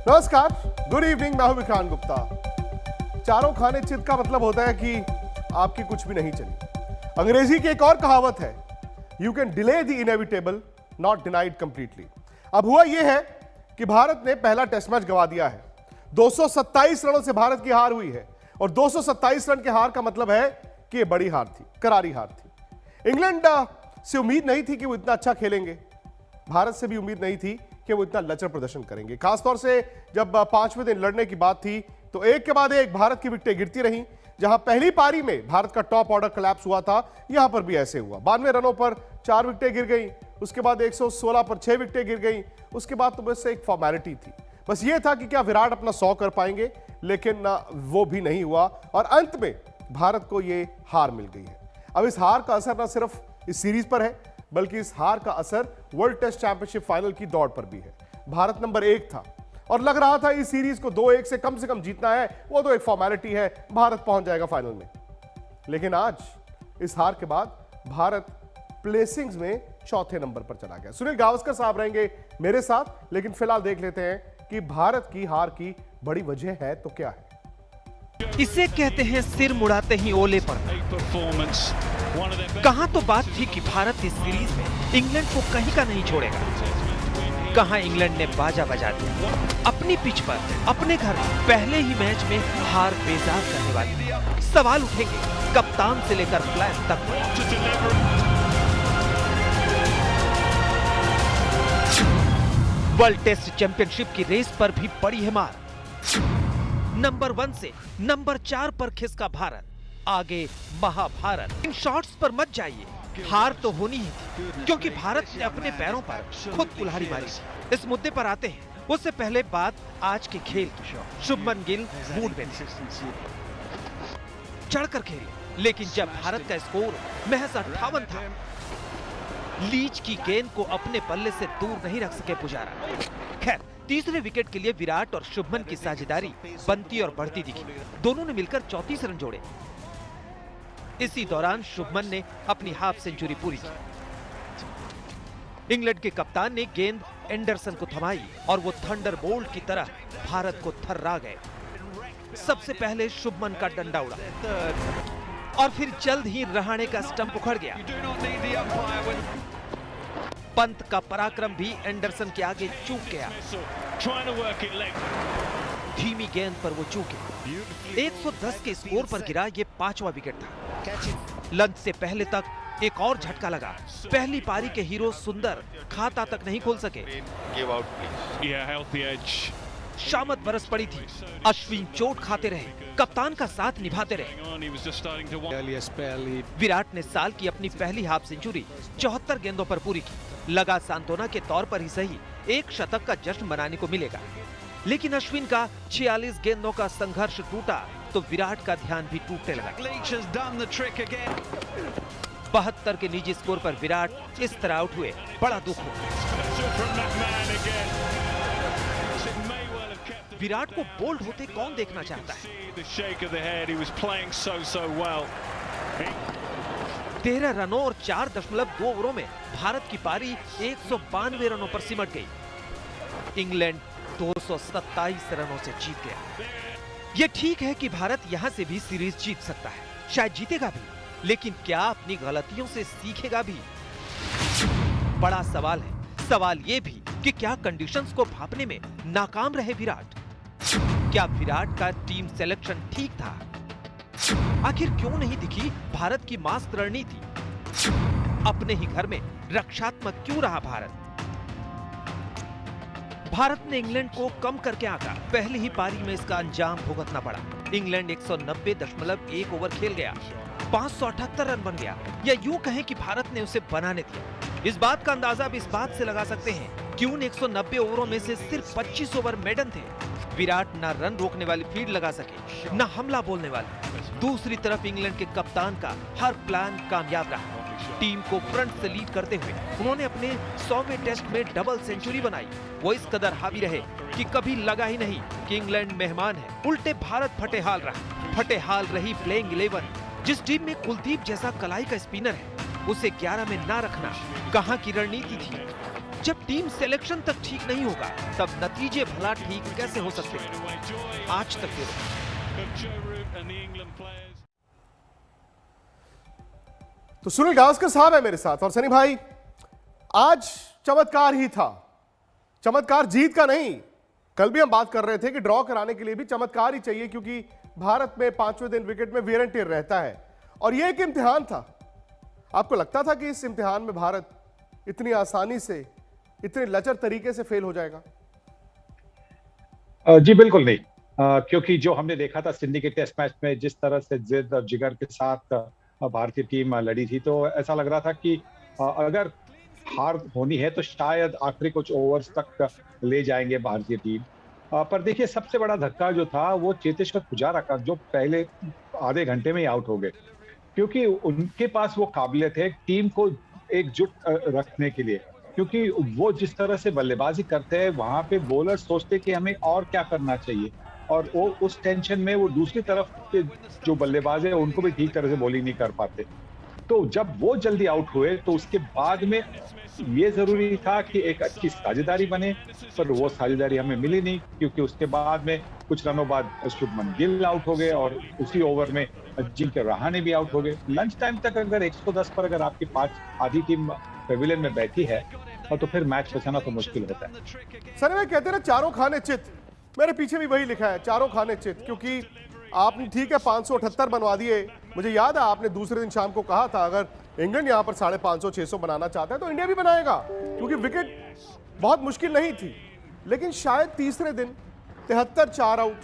नमस्कार, good evening. मैं हूं विक्रांत गुप्ता। चारों खाने चित का मतलब होता है कि आपकी कुछ भी नहीं चली। अंग्रेजी की एक और कहावत है, you can delay the inevitable, not denied completely. अब हुआ यह है कि भारत ने पहला टेस्ट मैच गंवा दिया है। 227 रनों से भारत की हार हुई है और 227 रन के हार का मतलब है कि यह बड़ी हार थी, करारी हार थी। इंग्लैंड से उम्मीद नहीं थी कि वो इतना अच्छा खेलेंगे, भारत से भी उम्मीद नहीं थी कि वो इतना लचर प्रदर्शन करेंगे। खासतौर से जब पांचवें दिन लड़ने की बात थी तो एक के बाद एक भारत की विकेटें गिरती रहीं। जहां पहली पारी में भारत का टॉप ऑर्डर कोलैप्स हुआ था, यहां पर भी ऐसे हुआ। 92 रनों पर 4 विकेटें गिर गई, उसके बाद 116 पर 6 विकेटें गिर गई। उसके बाद तो बस एक फॉर्मेलिटी थी, बस ये था कि क्या विराट अपना 100 कर पाएंगे, लेकिन वो भी नहीं हुआ और अंत में भारत को ये हार मिल गई है। अब इस हार का असर न सिर्फ इस सीरीज पर है, बल्कि इस हार का असर वर्ल्ड टेस्ट चैंपियनशिप फाइनल की दौड़ पर भी है। भारत नंबर 1 था और लग रहा था इस सीरीज को 2-1 से कम जीतना है, वो तो एक फॉर्मेलिटी है, भारत पहुंच जाएगा फाइनल में। लेकिन आज इस हार के बाद भारत प्लेसिंग्स में चौथे नंबर पर चला गया। सुनील गावस्कर साहब रहेंगे मेरे साथ, लेकिन फिलहाल देख लेते हैं कि भारत की हार की बड़ी वजह है तो क्या है। इसे कहते हैं सिर मुड़ाते ही ओले पड़ना। कहां तो बात थी कि भारत इस सीरीज में इंग्लैंड को कहीं का नहीं छोड़ेगा, कहां इंग्लैंड ने बाजा बजा दिया। अपनी पिच पर, अपने घर में पहले ही मैच में हार बेजार करने वाली। सवाल उठेंगे कप्तान से लेकर फ्लैश तक। वर्ल्ड टेस्ट चैंपियनशिप की रेस पर भी पड़ी है मार। नंबर 1 से नंबर 4 पर खिसका भारत, आगे महाभारत। इन शॉट्स पर मत जाइए, हार तो होनी ही थी क्योंकि भारत ने अपने पैरों पर खुद कुल्हाड़ी मारी। इस मुद्दे पर आते हैं, उससे पहले बात आज के खेल की। शुभमन गिल मूड में चढ़कर खेले, लेकिन जब भारत का स्कोर महज 58 था, लीच की गेंद को अपने पल्ले से दूर नहीं रख सके पुजारा। खैर, तीसरे विकेट के लिए विराट और शुभमन की साझेदारी बनती और बढ़ती दिखी। दोनों ने मिलकर 34 रन जोड़े। इसी दौरान शुभमन ने अपनी हाफ सेंचुरी पूरी की। इंग्लैंड के कप्तान ने गेंद एंडरसन को थमाई और वो थंडरबोल्ट की तरह भारत को थर्रा गए। सबसे पहले शुभमन का डंडा उड़ा और फिर जल्द ही रहाणे का स्टंप उखड़ गया। पंत का पराक्रम भी एंडरसन के आगे चूक गया। धीमी गेंद पर वो चूके। 110 के स्कोर पर गिरा ये 5वां विकेट था। लंच से पहले तक एक और झटका लगा। पहली पारी के हीरो सुंदर खाता तक नहीं खोल सके। शामत बरस पड़ी थी, अश्विन चोट खाते रहे, कप्तान का साथ निभाते रहे। विराट ने साल की अपनी पहली हाफ सेंचुरी 74 गेंदों पर पूरी की। लगा सांत्वना के तौर पर ही सही, एक शतक का जश्न मनाने को मिलेगा। लेकिन अश्विन का 46 गेंदों का संघर्ष टूटा तो विराट का ध्यान भी टूटने लगा। 72 के निजी स्कोर पर विराट इस तरह आउट हुए, बड़ा दुख हुआ। विराट को बोल्ड होते कौन देखना चाहता है। 13 रनों और 4.2 ओवरों में भारत की पारी 192 रनों पर सिमट गई। इंग्लैंड 227 रनों से जीत गया। यह ठीक है कि भारत यहां से भी सीरीज जीत सकता है, शायद जीतेगा भी, लेकिन क्या अपनी गलतियों से सीखेगा भी? बड़ा सवाल है। सवाल यह भी कि क्या कंडीशंस को भांपने में नाकाम रहे विराट? क्या विराट का टीम सिलेक्शन ठीक था? आखिर क्यों नहीं दिखी भारत की मास्क रणनीति? अपने ही घर में रक्षात्मक क्यों रहा भारत? भारत ने इंग्लैंड को कम करके आंका। पहली ही पारी में इसका अंजाम भुगतना पड़ा। इंग्लैंड 190.1 ओवर खेल गया, 578 रन बन गया, या यूं कहें कि भारत ने उसे बनाने दिया। इस बात का अंदाजा अब इस बात से लगा सकते हैं कि उन 190 ओवरों में से सिर्फ 25 ओवर मेडन थे। विराट ना रन रोकने वाली फील्ड लगा सके, ना हमला बोलने वाले। दूसरी तरफ इंग्लैंड के कप्तान का हर प्लान कामयाब रहा। टीम को फ्रंट से लीड करते हुए उन्होंने अपने 100वें टेस्ट में डबल सेंचुरी बनाई। वो इस कदर हावी रहे कि कभी लगा ही नहीं कि इंग्लैंड मेहमान है। उल्टे भारत फटेहाल रहा। फटेहाल रही प्लेइंग 11। जिस टीम में कुलदीप जैसा कलाई का स्पिनर है, उसे 11 में ना रखना कहां की रणनीति थी? जब टीम सिलेक्शन तक ठीक नहीं होगा तब नतीजे भला ठीक कैसे हो सकते हैं? आज तक के तो सुनील गावस्कर साहब है मेरे साथ। और सनी भाई, आज चमत्कार ही था, चमत्कार जीत का नहीं। कल भी हम बात कर रहे थे कि ड्रॉ कराने के लिए भी चमत्कार ही चाहिए, क्योंकि भारत में 5वें दिन विकेट में वेयर एंड टेयर रहता है और यह एक इम्तिहान था। आपको लगता था कि इस इम्तिहान में भारत इतनी आसानी से, इतने लचर तरीके से फेल हो जाएगा? जी बिल्कुल नहीं, क्योंकि जो हमने देखा था सिडनी के टेस्ट मैच में, जिस तरह से जिद और जिगर के साथ भारतीय टीम लड़ी थी, तो ऐसा लग रहा था कि अगर हार होनी है तो शायद आखिरी कुछ ओवर्स तक ले जाएंगे भारतीय टीम। पर देखिए, सबसे बड़ा धक्का जो था वो चेतेश्वर पुजारा का, जो पहले आधे घंटे में ही आउट हो गए, क्योंकि उनके पास वो काबिलियत है टीम को एकजुट रखने के लिए। क्योंकि वो जिस तरह से बल्लेबाजी करते हैं, वहां पे बॉलर सोचते कि हमें और क्या करना चाहिए, और वो उस टेंशन में वो दूसरी तरफ के जो बल्लेबाज है उनको भी ठीक तरह से बॉलिंग नहीं कर पाते। तो जब वो जल्दी आउट हुए तो उसके बाद में ये जरूरी था कि एक अच्छी साझेदारी बने, पर वो साझेदारी हमें मिली नहीं, क्योंकि उसके बाद में कुछ रनों बाद शुभमन गिल आउट हो गए और उसी ओवर में अजिंक्य रहाणे भी आउट हो गए। लंच टाइम तक अगर 110 पर अगर आपकी आधी टीम पेविलियन में बैठी है और तो फिर मैच बचाना तो मुश्किल होता है। सर, मैं कहते हैं ना, चारों खाने चित। मेरे पीछे भी वही लिखा है, चारों खाने चित, क्योंकि आपने ठीक है 578 बनवा दिए। मुझे याद है आपने दूसरे दिन शाम को कहा था अगर इंग्लैंड यहां पर 550-600 बनाना चाहता है तो इंडिया भी बनाएगा, क्योंकि विकेट बहुत मुश्किल नहीं थी। लेकिन शायद तीसरे दिन 73 4 आउट,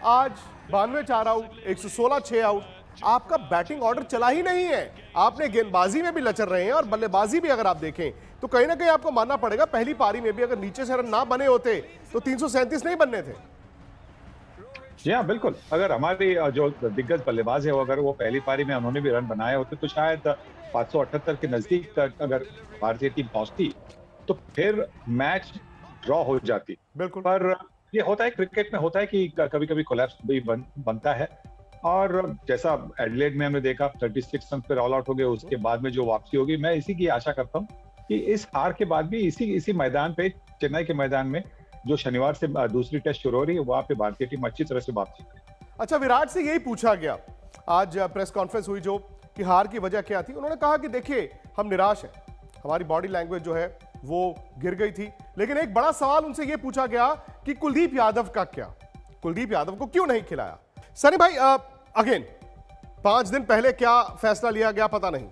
आज 92 4 आउट, 116 6 आउट, आपका बैटिंग ऑर्डर चला ही नहीं है। आपने गेंदबाजी में भी लचर रहे हैं और बल्लेबाजी भी अगर आप देखें तो कहीं ना कहीं आपको मानना पड़ेगा पहली पारी में भी अगर नीचे से रन ना बने होते तो 337 नहीं बनने थे। जी हाँ, बिल्कुल। अगर हमारे जो दिग्गज बल्लेबाज है, अगर वो पहली पारी में उन्होंने भी रन बनाए होते तो शायद 578 के नजदीक तक अगर भारतीय टीम पहुंचती तो फिर मैच ड्रॉ हो जाती। बिल्कुल। पर ये होता है, क्रिकेट में होता है कि कभी कभी कोलैप्स भी बनता है, और जैसा एडिलेड में हमने देखा 36 रन पर ऑल आउट हो गए, उसके बाद में जो वापसी होगी, मैं इसी की आशा करता हूँ कि इस हार के बाद भी इसी मैदान पे, चेन्नई के मैदान में, जो शनिवार से दूसरी टेस्ट शुरू हो रही है, वहां पे भारतीय टीम अच्छी तरह से वापसी करे। अच्छा, विराट से यही पूछा गया आज प्रेस कॉन्फ्रेंस हुई जो कि हार की वजह क्या थी। उन्होंने कहा कि देखिए, हम निराश हैं, हमारी बॉडी लैंग्वेज जो है वो गिर गई थी। लेकिन एक बड़ा सवाल उनसे यह पूछा गया कि कुलदीप यादव का क्या, कुलदीप यादव को क्यों नहीं खिलाया। सनी भाई, अगेन 5 दिन पहले क्या फैसला लिया गया पता नहीं,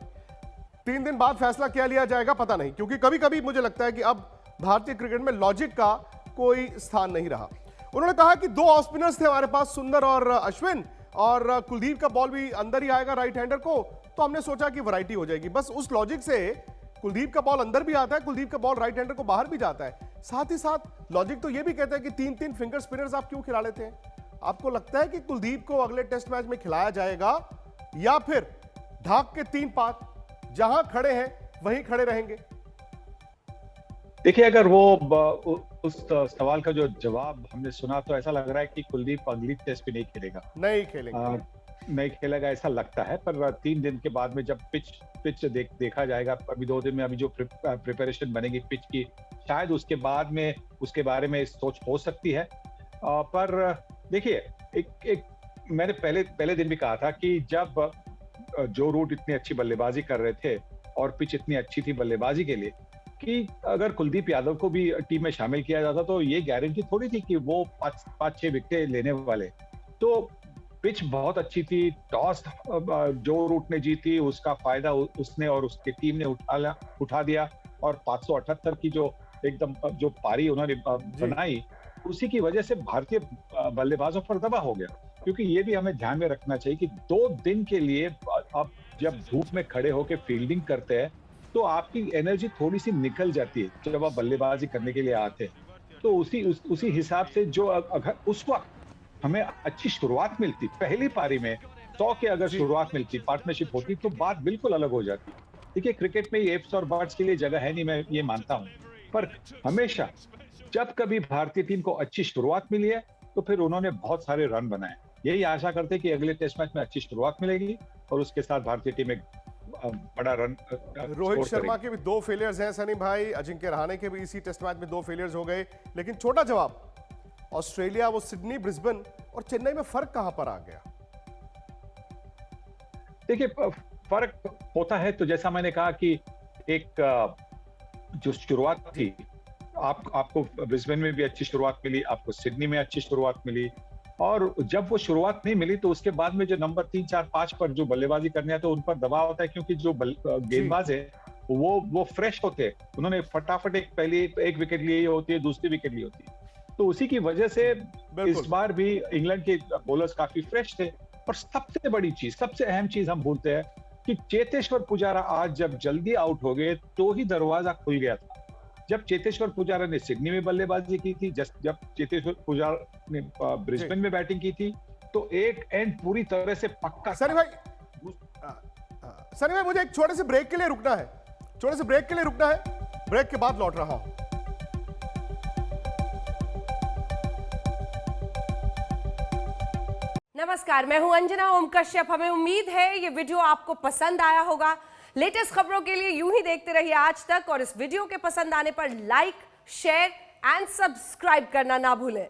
3 दिन बाद फैसला क्या लिया जाएगा पता नहीं, क्योंकि कभी कभी मुझे लगता है कि अब भारतीय क्रिकेट में लॉजिक का कोई स्थान नहीं रहा। उन्होंने कहा कि 2 ऑफ स्पिनर्स थे हमारे पास, सुंदर और अश्विन, और कुलदीप का बॉल भी अंदर ही आएगा राइट हैंडर को, तो हमने सोचा कि वैरायटी हो जाएगी। बस उस लॉजिक से कुलदीप का बॉल अंदर भी आता है, कुलदीप का बॉल राइट हैंडर को बाहर भी जाता है। साथ ही साथ लॉजिक तो यह भी कहता है कि 3-3 फिंगर स्पिनर्स आप क्यों खिला लेते हैं। आपको लगता है कि कुलदीप को अगले टेस्ट मैच में खिलाया जाएगा, या फिर ढाक के 3 पात जहां खड़े हैं वहीं खड़े रहेंगे? देखिए, अगर वो उस सवाल का जो जवाब हमने सुना तो ऐसा लग रहा है कि कुलदीप अगली टेस्ट पे नहीं खेलेगा। नहीं खेलेंगे, नहीं खेलेगा ऐसा लगता है। पर 3 दिन के बाद में जब पिच देखा जाएगा, अभी 2 दिन में अभी जो प्रिपरेशन बनेगी पिच की, शायद उसके बाद में उसके बारे में सोच हो सकती है। पर देखिए, एक मैंने पहले दिन भी कहा था कि जब जो रूट इतनी अच्छी बल्लेबाजी कर रहे थे और पिच इतनी अच्छी थी बल्लेबाजी के लिए, कि अगर कुलदीप यादव को भी टीम में शामिल किया जाता तो ये गारंटी थोड़ी थी कि वो 5-6 विकेट लेने वाले। तो पिच बहुत अच्छी थी, टॉस जो रूट ने जीती उसका फायदा उसने और उसकी टीम ने उठा दिया, और 578 की जो एकदम जो पारी उन्होंने बनाई, उसी की वजह से भारतीय बल्लेबाजों पर दबाव हो गया। क्योंकि ये भी हमें ध्यान में रखना चाहिए कि 2 दिन के लिए आप जब धूप में खड़े होकर फील्डिंग करते हैं तो आपकी एनर्जी थोड़ी सी निकल जाती है जब आप बल्लेबाजी करने के लिए आते हैं। तो उसी हिसाब से जो अगर उस वक्त हमें अच्छी शुरुआत मिलती, पहली पारी में 100 के अगर शुरुआत मिलती, पार्टनरशिप होती, तो बात बिल्कुल अलग हो जाती। देखिए, क्रिकेट में एफ्स और बर्ड्स के लिए जगह है नहीं, मैं ये मानता हूँ, पर हमेशा जब कभी भारतीय टीम को अच्छी शुरुआत मिली है तो फिर उन्होंने बहुत सारे रन बनाए। यही आशा करते कि अगले टेस्ट मैच में अच्छी शुरुआत मिलेगी और उसके साथ भारतीय टीम एक बड़ा रन रोहित शर्मा के भी 2 फेलियर्स हैं सनी भाई, अजिंक्य रहाणे के भी इसी टेस्ट मैच में 2 फेलियर्स हो गए, लेकिन छोटा जवाब ऑस्ट्रेलिया, वो सिडनी, ब्रिस्बेन और चेन्नई में फर्क कहां पर आ गया? देखिए फर्क होता है, तो जैसा मैंने कहा कि एक जो शुरुआत थी, आपको ब्रिस्बेन में भी अच्छी शुरुआत मिली, आपको सिडनी में अच्छी शुरुआत मिली, और जब वो शुरुआत नहीं मिली तो उसके बाद में जो नंबर 3, 4, 5 पर जो बल्लेबाजी करने आते हैं उन पर दबाव होता है, क्योंकि जो गेंदबाज है वो फ्रेश होते हैं, उन्होंने फटाफट एक विकेट ली होती है, दूसरी विकेट ली होती है, तो उसी की वजह से इस बार भी इंग्लैंड के बॉलर्स काफी फ्रेश थे। और सबसे बड़ी चीज, सबसे अहम चीज हम भूलते हैं कि चेतेश्वर पुजारा आज जब जल्दी आउट हो गए तो ही दरवाजा खुल गया था। जब चेतेश्वर पुजारा ने सिडनी में बल्लेबाजी की थी, जब चेतेश्वर पुजारा ने ब्रिस्बेन में बैटिंग की थी, तो एक एंड पूरी तरह से पक्का। सनी भाई मुझे एक छोटे से ब्रेक के लिए रुकना है, ब्रेक के बाद लौट रहा हूं। नमस्कार, मैं हूं अंजना ओम कश्यप। हमें उम्मीद है ये वीडियो आपको पसंद आया होगा। लेटेस्ट खबरों के लिए यूं ही देखते रहिए आज तक, और इस वीडियो के पसंद आने पर लाइक, शेयर एंड सब्सक्राइब करना ना भूलें।